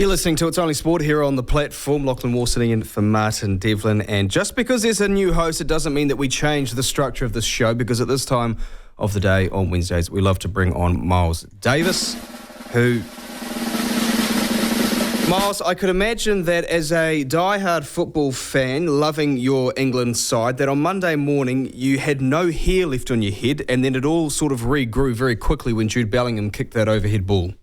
You're listening to It's Only Sport here on the platform. Lachlan Waugh sitting in for Martin Devlin. And just because there's a new host, it doesn't mean that we change the structure of this show, because at this time of the day on Wednesdays, we love to bring on Miles Davis, who... Miles, I could imagine that as a die-hard football fan, loving your England side, that on Monday morning you had no hair left on your head, and then it all sort of regrew very quickly when Jude Bellingham kicked that overhead ball.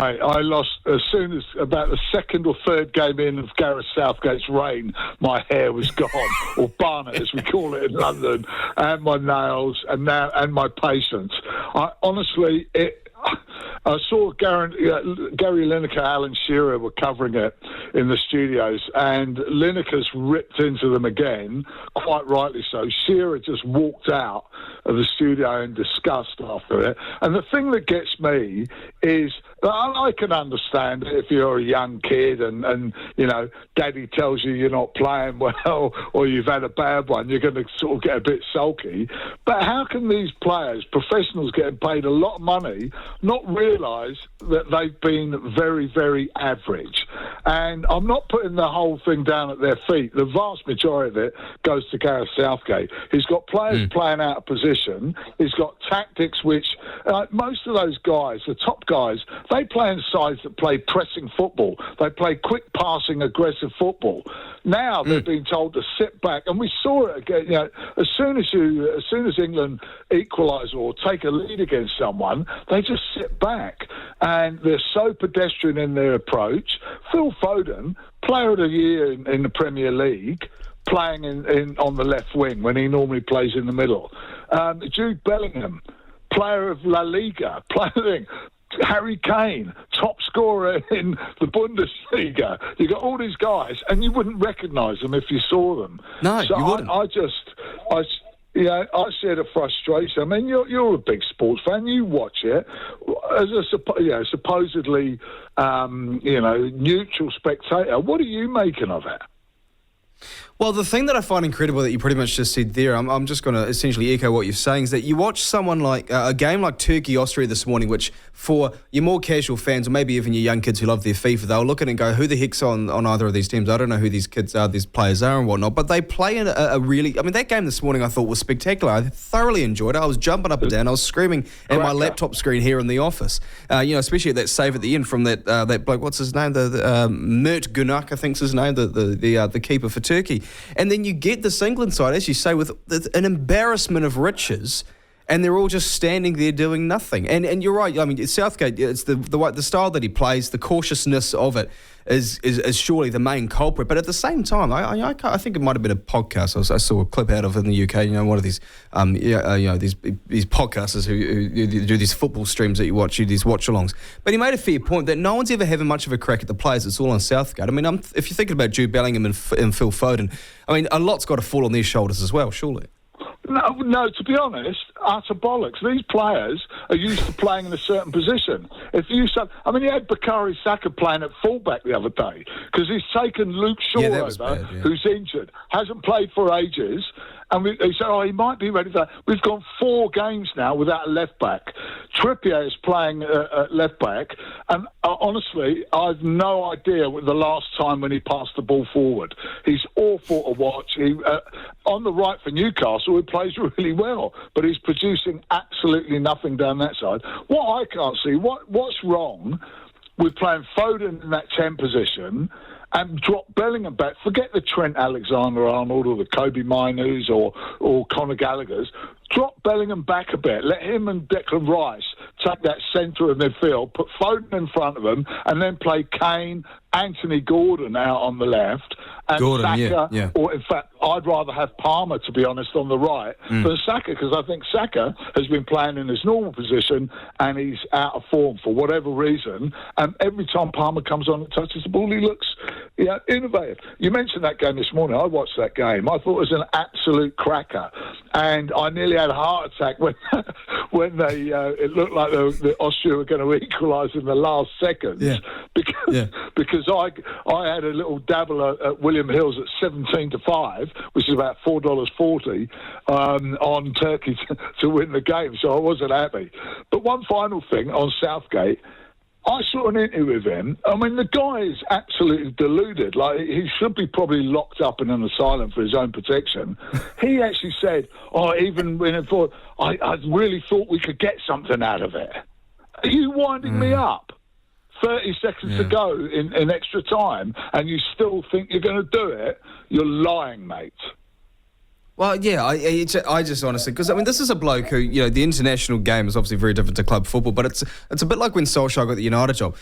I lost as soon as about the second or third game in of Gareth Southgate's reign. My hair was gone, or barnet as we call it in London, and my nails, and my patience. I saw Gary Lineker, Alan Shearer were covering it in the studios, and Lineker's ripped into them again, quite rightly so. Shearer just walked out of the studio in disgust after it. And the thing that gets me is, I can understand it if you're a young kid and you know, daddy tells you you're not playing well or you've had a bad one, you're going to sort of get a bit sulky. But how can these players, professionals getting paid a lot of money, not realise that they've been very, very average? And I'm not putting the whole thing down at their feet. The vast majority of it goes to Gareth Southgate. He's got players playing out of position. He's got tactics which, most of those guys, the top guys, they play in sides that play pressing football. They play quick passing, aggressive football. Now they're being told to sit back, and we saw it again. You know, as soon as England equalise or take a lead against someone, they just sit back, and they're so pedestrian in their approach. Phil Foden, Player of the Year in the Premier League, playing on the left wing when he normally plays in the middle. Jude Bellingham, Player of La Liga, Harry Kane, top scorer in the Bundesliga. You got all these guys, and you wouldn't recognise them if you saw them. No, so you wouldn't. I share the frustration. I mean, you're a big sports fan. You watch it as a supposedly neutral spectator. What are you making of it? Well, the thing that I find incredible that you pretty much just said there, I'm just going to essentially echo what you're saying, is that you watch someone like a game like Turkey-Austria this morning, which for your more casual fans, or maybe even your young kids who love their FIFA, they'll look at it and go, who the heck's on either of these teams? I don't know who these kids are, these players are and whatnot, but they play in that game this morning I thought was spectacular. I thoroughly enjoyed it. I was jumping up and down. I was screaming at my laptop screen here in the office, especially at that save at the end from that bloke, what's his name? The Mert Günok, I think's his name, the keeper for Turkey. And then you get this England side, as you say, with an embarrassment of riches, and they're all just standing there doing nothing. And you're right. I mean, Southgate, it's the style that he plays, the cautiousness of it is surely the main culprit. But at the same time, I think it might have been a podcast I saw a clip out of in the UK. One of these these podcasters who do these football streams that you watch, these watch-alongs. But he made a fair point that no one's ever having much of a crack at the players. It's all on Southgate. I mean, if you're thinking about Jude Bellingham and Phil Foden, I mean, a lot's got to fall on their shoulders as well, surely. No, to be honest, utter bollocks. These players are used to playing in a certain position. You had Bukayo Saka playing at fullback the other day because he's taken Luke Shaw over, who's injured, hasn't played for ages. And he said, he might be ready for that. We've gone 4 games now without a left-back. Trippier is playing at left-back. And honestly, I've no idea the last time when he passed the ball forward. He's awful to watch. On the right for Newcastle, he plays really well. But he's producing absolutely nothing down that side. What I can't see, what's wrong with playing Foden in that 10 position and drop Bellingham back. Forget the Trent Alexander-Arnold or the Kobe Mainus or Conor Gallagher's. Drop Bellingham back a bit. Let him and Declan Rice take that centre of midfield, put Foden in front of them, and then play Kane, Anthony Gordon out on the left, and Saka. Or in fact, I'd rather have Palmer, to be honest, on the right than Saka, because I think Saka has been playing in his normal position and he's out of form for whatever reason. And every time Palmer comes on and touches the ball, he looks innovative. You mentioned that game this morning. I watched that game. I thought it was an absolute cracker, and I nearly had a heart attack when they it looked like the Austria were going to equalise in the last seconds. Because I had a little dabble at William Hills at 17-5, which is about $4.40 on Turkey to win the game. So I wasn't happy. But one final thing on Southgate. I saw an interview with him. I mean, the guy is absolutely deluded. Like, he should be probably locked up in an asylum for his own protection. He actually said, even when I really thought we could get something out of it. Are you winding me up? 30 seconds to go in extra time, and you still think you're going to do it? You're lying, mate. Well, yeah, I just honestly, because I mean, this is a bloke who, you know, the international game is obviously very different to club football, but it's a bit like when Solskjaer got the United job.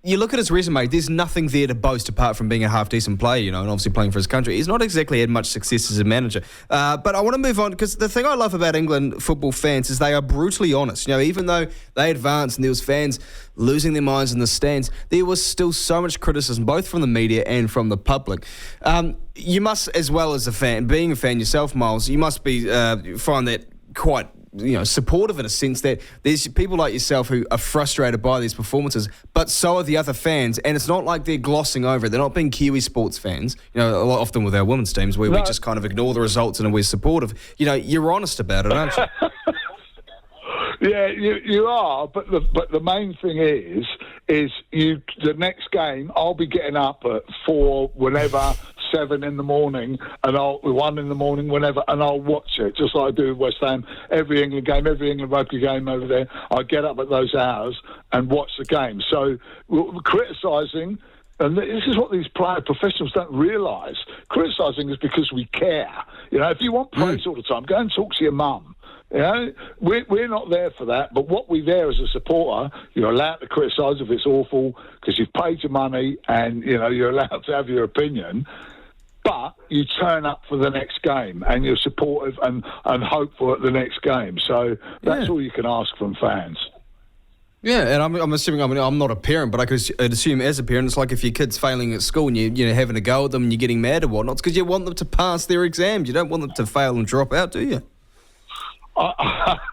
You look at his resume, there's nothing there to boast apart from being a half-decent player, you know, and obviously playing for his country. He's not exactly had much success as a manager. But I want to move on, because the thing I love about England football fans is they are brutally honest. You know, even though they advanced and there was fans losing their minds in the stands, there was still so much criticism, both from the media and from the public. You must, as well as a fan, being a fan yourself, Miles, you must be find that quite, you know, supportive in a sense that there's people like yourself who are frustrated by these performances, but so are the other fans, and it's not like they're glossing over it. They're not being Kiwi sports fans, you know, a lot often with our women's teams where we just kind of ignore the results and we're supportive. You know, you're honest about it, aren't you? Yeah, you are, but the main thing is the next game I'll be getting up at 4 whenever, 7 in the morning, and 1 in the morning whenever, and I'll watch it just like I do with West Ham. Every England game, every England rugby game over there, I get up at those hours and watch the game. So criticising. And this is what these professionals don't realise. Criticising is because we care. You know, if you want praise all the time, go and talk to your mum. You know, we're not there for that. But what we're there as a supporter, you're allowed to criticise if it's awful because you've paid your money and, you know, you're allowed to have your opinion. But you turn up for the next game and you're supportive and hopeful at the next game. So that's all you can ask from fans. Yeah, and I'm assuming, I mean, I'm not a parent, but I could assume as a parent, it's like if your kid's failing at school and you're having a go at them and you're getting mad or whatnot, it's because you want them to pass their exams. You don't want them to fail and drop out, do you? I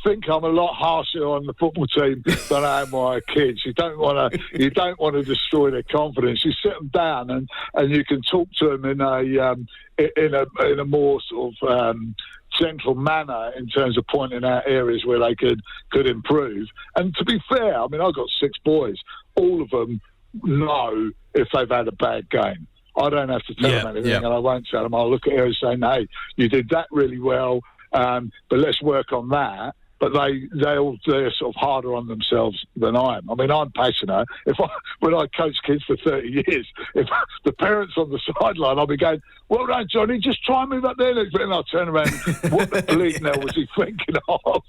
think I'm a lot harsher on the football team than I am my kids. You don't want to destroy their confidence. You sit them down and you can talk to them in a more sort of gentle manner in terms of pointing out areas where they could improve. And to be fair, I mean, I've got 6 boys. All of them know if they've had a bad game. I don't have to tell them anything, and I won't tell them. I'll look at her and say, "Hey, you did that really well, but let's work on that." But they're sort of harder on themselves than I am. I mean, I'm passionate. When I coached kids for 30 years, if the parents on the sideline, I'll be going, "Well done, Johnny, just try and move up there." And I'll turn around, what the bleed now was he thinking of?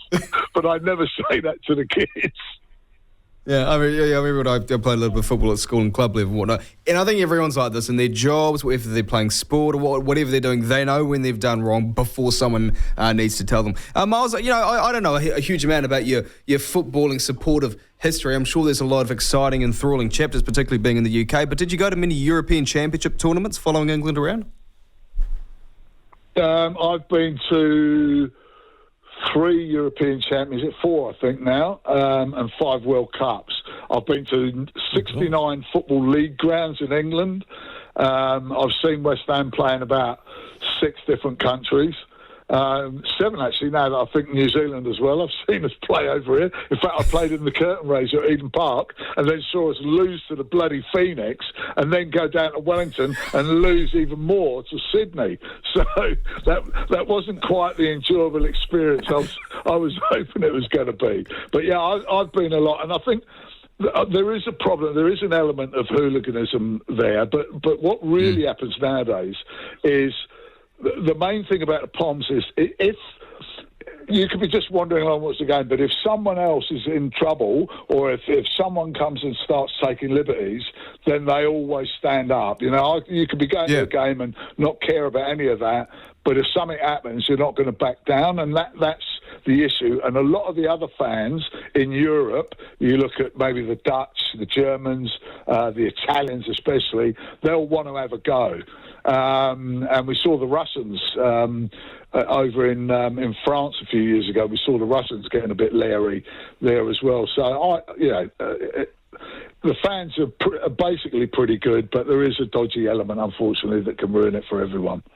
But I never say that to the kids. Yeah, I remember when I played a little bit of football at school and club level and whatnot. And I think everyone's like this in their jobs, whether they're playing sport or whatever they're doing, they know when they've done wrong before someone needs to tell them. Miles, you know, I don't know a huge amount about your footballing supportive history. I'm sure there's a lot of exciting and enthralling chapters, particularly being in the UK. But did you go to many European Championship tournaments following England around? I've been to 3 European Championships, 4 I think now, and 5 World Cups. I've been to 69 Football League grounds in England. I've seen West Ham play in about 6 different countries. 7 actually now that I think New Zealand as well. I've seen us play over here. In fact, I played in the curtain raiser at Eden Park and then saw us lose to the bloody Phoenix and then go down to Wellington and lose even more to Sydney. So that wasn't quite the enjoyable experience I was hoping it was going to be. But yeah, I've been a lot, and I think there is a problem. There is an element of hooliganism there. But what really happens nowadays is the main thing about the Poms is if you could be just wandering along what's the game, but if someone else is in trouble or if someone comes and starts taking liberties, then they always stand up. You know, you could be going to a game and not care about any of that, but if something happens, you're not going to back down, and that's the issue. And a lot of the other fans in Europe, you look at maybe the Dutch, the Germans, the Italians especially, they'll want to have a go. And we saw the Russians over in France a few years ago. We saw the Russians getting a bit leery there as well. So, the fans are basically pretty good, but there is a dodgy element, unfortunately, that can ruin it for everyone.